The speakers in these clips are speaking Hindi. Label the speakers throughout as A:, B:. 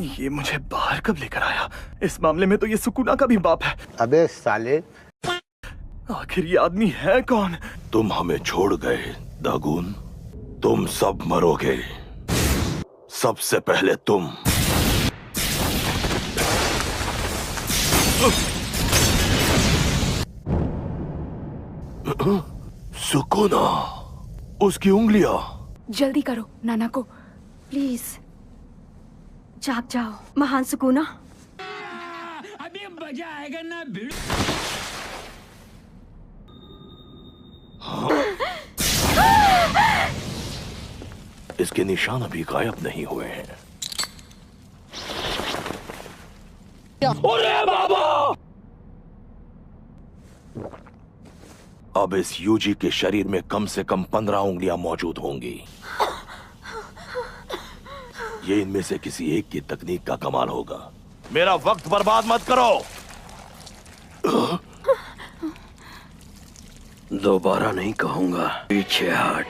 A: ये मुझे बाहर कब लेकर आया? इस मामले में तो ये सुकुना का भी बाप है।
B: अबे साले,
A: आखिर ये आदमी है कौन?
C: तुम हमें छोड़ गए दागून, तुम सब मरोगे। सबसे पहले तुम। सुकुना, उसकी उंगलियां।
D: जल्दी करो नाना को, प्लीज। जाग जाओ महान सुकुना।
E: अभी मजा आएगा ना।
C: इसके निशान अभी गायब नहीं हुए हैं। अरे बाबा! अब इस यूजी के शरीर में कम से कम 15 उंगलियां मौजूद होंगी। ये इनमें से किसी एक की तकनीक का कमाल होगा। मेरा वक्त बर्बाद मत करो।
F: दोबारा नहीं कहूंगा, पीछे हट।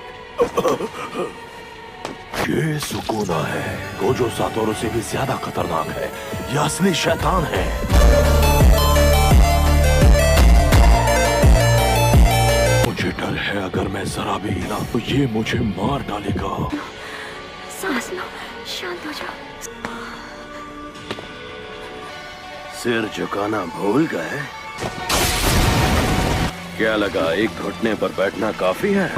C: ये सुकुना है, गोजो सातोरू से भी ज्यादा खतरनाक है। ये असली शैतान है। मुझे डर है अगर मैं जरा भी हिला तो ये मुझे मार डालेगा।
D: सांस लो, शांत हो जाओ।
F: सिर झुकाना भूल गए? क्या लगा एक घुटने पर बैठना काफी है?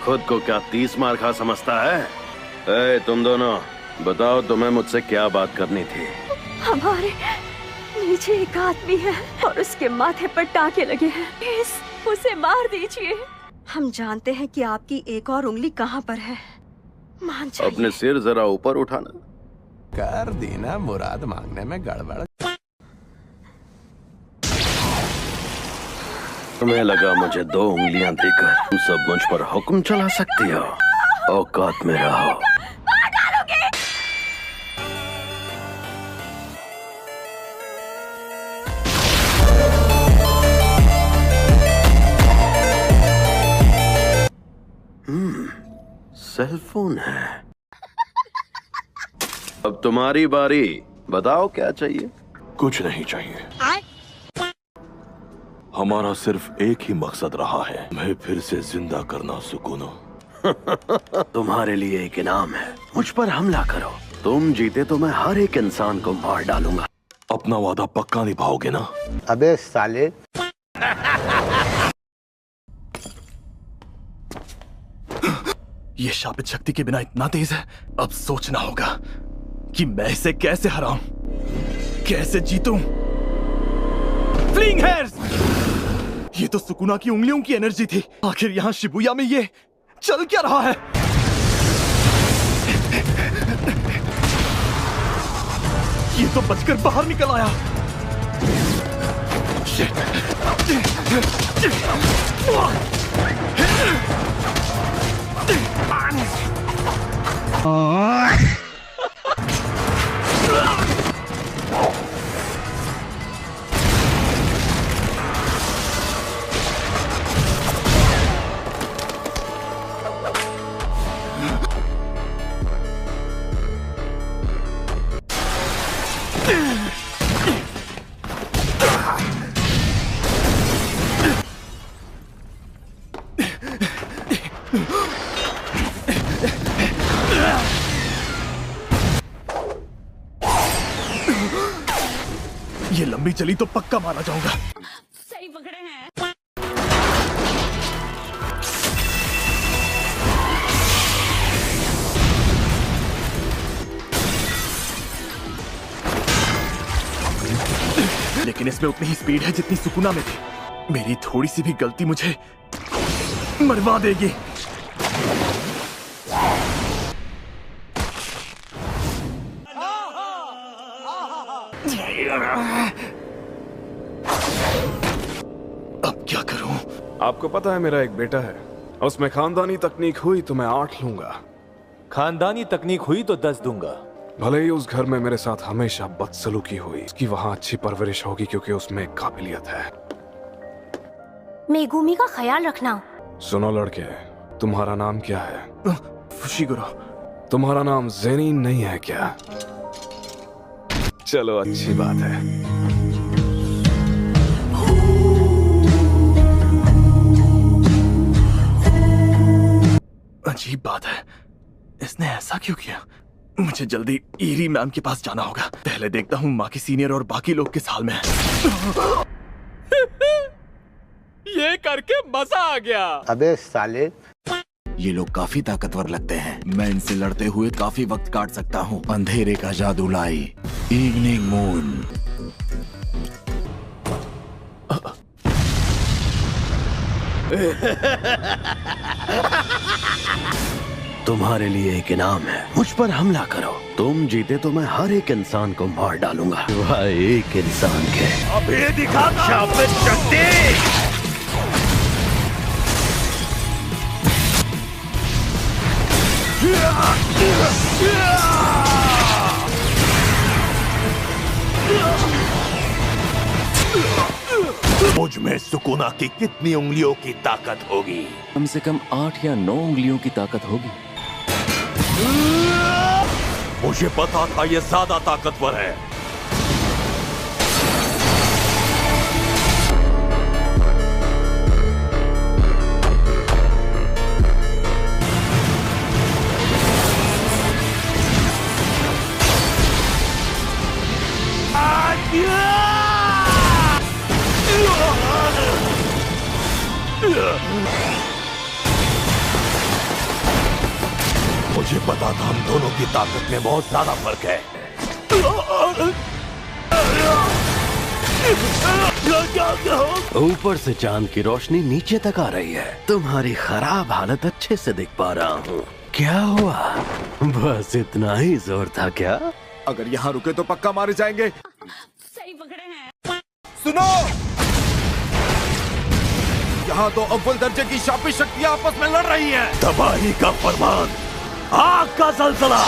F: खुद को क्या 30 मार खा समझता है? ए, तुम दोनों बताओ, तुम्हें मुझसे क्या बात करनी थी?
D: हमारे नीचे एक आदमी है और उसके माथे पर टाके लगे हैं। प्लीज उसे मार दीजिए। हम जानते हैं कि आपकी एक और उंगली कहाँ पर है। मान जाइए।
F: अपने सिर जरा ऊपर उठाना।
B: कर दी ना मुराद मांगने में गड़बड़।
F: तुम्हें लगा मुझे 2 उंगलियां देकर तुम सब मुझ पर हुक्म चला सकती हो? औकात में रहो।
D: मार डालोगे।
F: सेलफोन है। अब तुम्हारी बारी, बताओ क्या चाहिए?
C: कुछ नहीं चाहिए। हमारा सिर्फ एक ही मकसद रहा है, मैं फिर से जिंदा करना सुकुना।
F: तुम्हारे लिए एक इनाम है, मुझ पर हमला करो। तुम जीते तो मैं हर एक इंसान को मार डालूंगा।
C: अपना वादा पक्का निभाओगे ना?
B: अबे साले,
A: ये शापित शक्ति के बिना इतना तेज है। अब सोचना होगा कि मैं इसे कैसे हराऊं, कैसे जीतूं। Fling hairs! ये तो सुकुना की उंगलियों की एनर्जी थी। आखिर यहाँ शिबुया में ये चल क्या रहा है? ये तो बचकर बाहर निकल आया। ये लंबी चली तो पक्का मारा जाऊंगा।
E: सही पकड़े हैं।
A: लेकिन इसमें उतनी ही स्पीड है जितनी सुकुना में थी। मेरी थोड़ी सी भी गलती मुझे मरवा देगी। अब क्या करूं?
G: आपको पता है मेरा एक बेटा है, उसमें खानदानी तकनीक हुई तो मैं 8 लूंगा।
H: खानदानी तकनीक हुई तो 10 दूंगा।
G: भले ही उस घर में मेरे साथ हमेशा बदसलूकी हुई, उसकी वहाँ अच्छी परवरिश होगी क्योंकि उसमें काबिलियत है।
D: मेगुमी का ख्याल रखना।
G: सुनो लड़के, तुम्हारा नाम क्या है?
A: फुशिगुरो।
G: तुम्हारा नाम जेनिन नहीं है क्या? चलो अच्छी बात है।
A: अजीब बात है, इसने ऐसा क्यों किया? मुझे जल्दी ईरी मैम के पास जाना होगा। पहले देखता हूँ माँ की सीनियर और बाकी लोग किस हाल में हैं।
I: ये करके मजा आ गया।
B: अबे साले,
C: ये लोग काफी ताकतवर लगते हैं। मैं इनसे लड़ते हुए काफी वक्त काट सकता हूँ। अंधेरे का जादू लाई, इवनिंग मून।
F: तुम्हारे लिए एक इनाम है, मुझ पर हमला करो। तुम जीते तो मैं हर एक इंसान को मार डालूंगा, वह एक इंसान के।
C: अभी दिखाता शापित शक्ति। मुझ में सुकुना की कितनी उंगलियों की ताकत होगी?
H: कम से कम 8 या 9 उंगलियों की ताकत होगी।
C: मुझे पता था ये ज्यादा ताकतवर है। मुझे पता था हम दोनों की ताकत में बहुत ज्यादा फर्क है।
F: ऊपर से चांद की रोशनी नीचे तक आ रही है। तुम्हारी खराब हालत अच्छे से देख पा रहा हूँ। क्या हुआ? बस इतना ही जोर था क्या?
B: अगर यहाँ रुके तो पक्का मारे जाएंगे।
E: सही पकड़े हैं।
B: सुनो, यहाँ तो अव्वल दर्जे की शापित शक्तियाँ आपस में लड़ रही हैं।
C: तबाही का फरमान, आग का जलजला।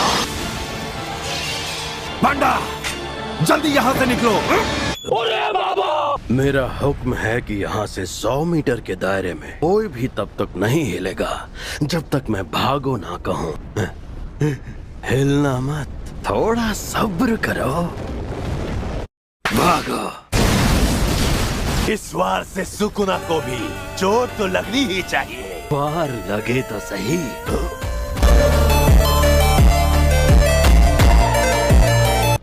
B: बंडा, जल्दी यहाँ से निकलो।
C: अरे बाबा!
F: मेरा हुक्म है कि यहाँ से 100 मीटर के दायरे में कोई भी तब तक नहीं हिलेगा जब तक मैं भागो ना कहूँ। हिलना मत, थोड़ा सब्र करो। भागो।
C: इस वार से सुकुना को भी चोट तो लगनी ही चाहिए।
F: बार लगे तो सही।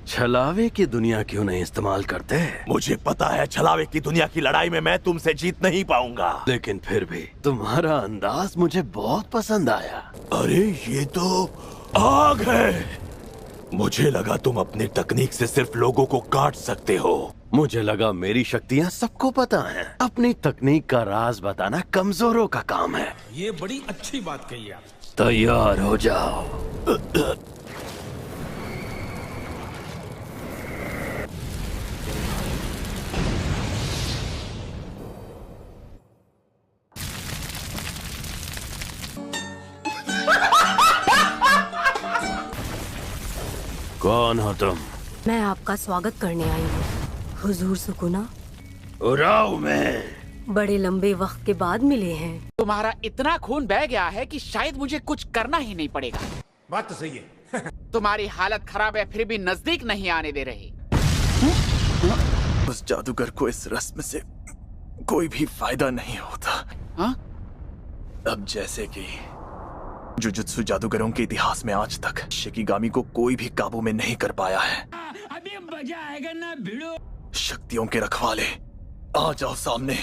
F: छलावे की दुनिया क्यों नहीं इस्तेमाल करते?
C: मुझे पता है छलावे की दुनिया की लड़ाई में मैं तुमसे जीत नहीं पाऊंगा,
F: लेकिन फिर भी तुम्हारा अंदाज मुझे बहुत पसंद आया।
C: अरे ये तो आग है। मुझे लगा तुम अपनी तकनीक से सिर्फ लोगों को काट सकते हो।
F: मुझे लगा मेरी शक्तियाँ सबको पता हैं। अपनी तकनीक का राज बताना कमजोरों का काम है।
I: ये बड़ी अच्छी बात कही आप।
F: तैयार हो जाओ। कौन हो तुम?
D: मैं आपका स्वागत करने आई हूँ, हुजूर सुकुना।
F: उराव में
D: बड़े लंबे वक्त के बाद मिले हैं।
I: तुम्हारा इतना खून बह गया है कि शायद मुझे कुछ करना ही नहीं पड़ेगा।
B: बात तो सही है।
I: तुम्हारी हालत खराब है, फिर भी नजदीक नहीं आने दे रही।
A: उस जादूगर को इस रस्म से कोई भी फायदा नहीं होता।
I: हा?
A: अब जैसे कि जुजुत्सु जादूगरों के इतिहास में आज तक शिकिगामी को कोई भी काबू में नहीं कर पाया है।
E: अभी मजा आएगा ना भिड़ो।
A: शक्तियों के रखवाले, आ जाओ सामने।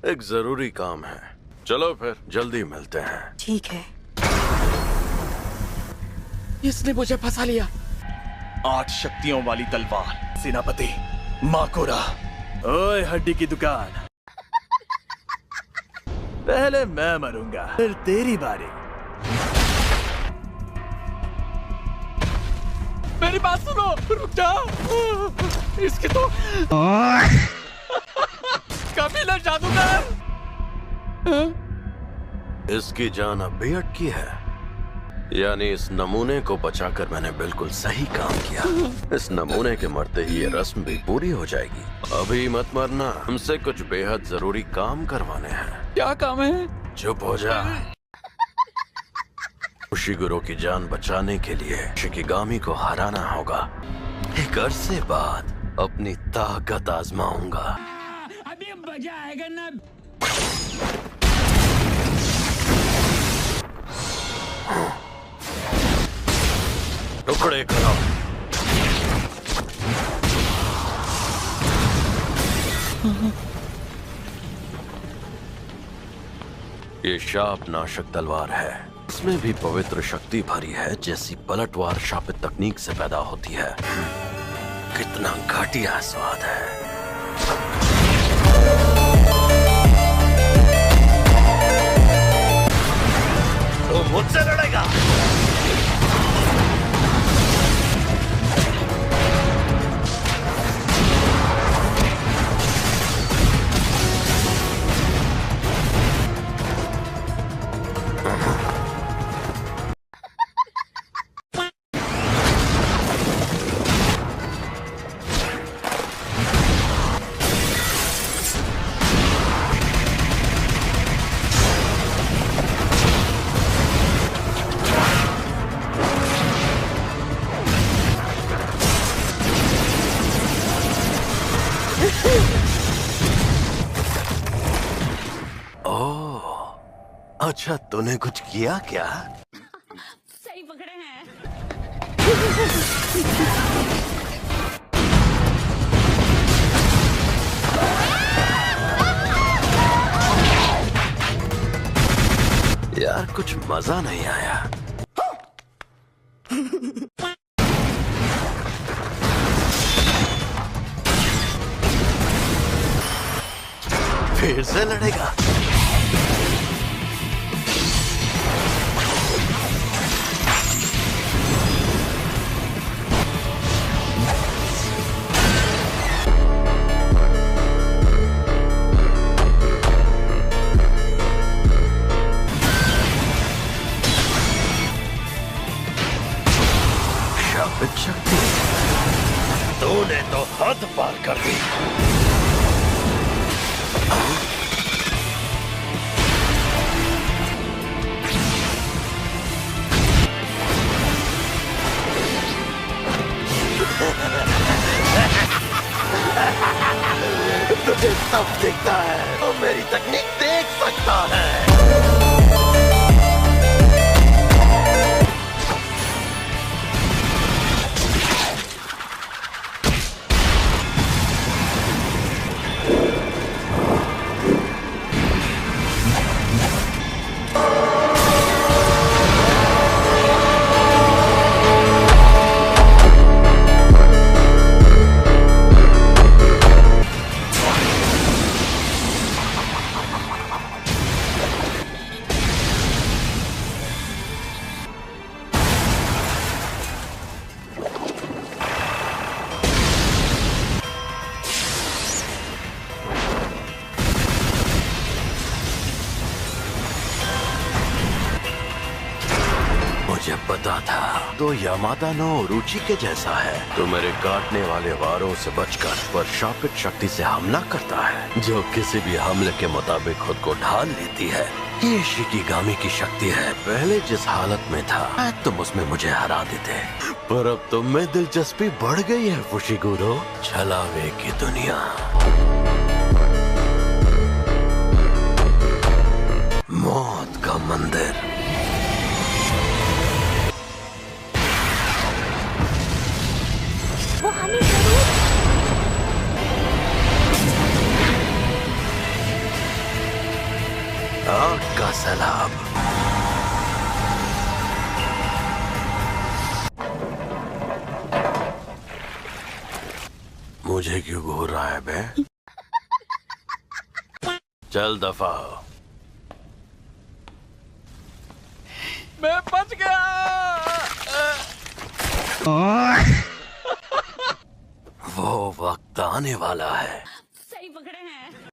F: एक जरूरी काम है। चलो फिर जल्दी मिलते हैं।
D: ठीक है।
I: इसने मुझे फंसा लिया।
A: 8 शक्तियों वाली तलवार, सेनापति माकोरा। ओए हड्डी की दुकान, पहले मैं मरूंगा, फिर तेरी बारी।
I: मेरी बात सुनो, रुक जाओ। इसकी तो कबीला जादूगर।
F: इसकी जान अब भी अटकी है, यानी इस नमूने को बचाकर मैंने बिल्कुल सही काम किया। इस नमूने के मरते ही ये रस्म भी पूरी हो जाएगी। अभी मत मरना, हमसे कुछ बेहद जरूरी काम करवाने हैं।
I: क्या काम है?
F: चुप हो जा। फुशिगुरो की जान बचाने के लिए शिकिगामी को हराना होगा। एक अरसे बाद अपनी ताकत आजमाऊंगा।
E: अभी मजा आएगा ना।
F: टुकड़े करो। ये शाप नाशक तलवार है। इसमें भी पवित्र शक्ति भरी है, जैसी पलटवार शापित तकनीक से पैदा होती है। कितना घटिया स्वाद है। तो मुझसे लड़ेगा। अच्छा, तूने कुछ किया क्या?
E: सही पकड़े हैं।
F: यार कुछ मजा नहीं आया। फिर से लड़ेगा। शक्ति, तूने तो हद पार कर दी। तुझे सब दिखता है, तो मेरी तकनीक देख सकता है। मुझे पता था तो यामादा नो रुचि के जैसा है। तो मेरे काटने वाले वारों से बचकर पर शापित शक्ति से हमला करता है, जो किसी भी हमले के मुताबिक खुद को ढाल लेती है। ये शिकिगामी की शक्ति है। पहले जिस हालत में था तुम उसमें मुझे हरा देते, पर अब तुम में दिलचस्पी बढ़ गई है फुशिगुरो। छलावे की दुनिया, मौत का मंदिर।
D: वो हमें जरूर
F: आग का सैलाब। मुझे क्यों घूर रहा है बे? चल दफा हो।
I: मैं बच गया।
F: वो वक्त आने वाला है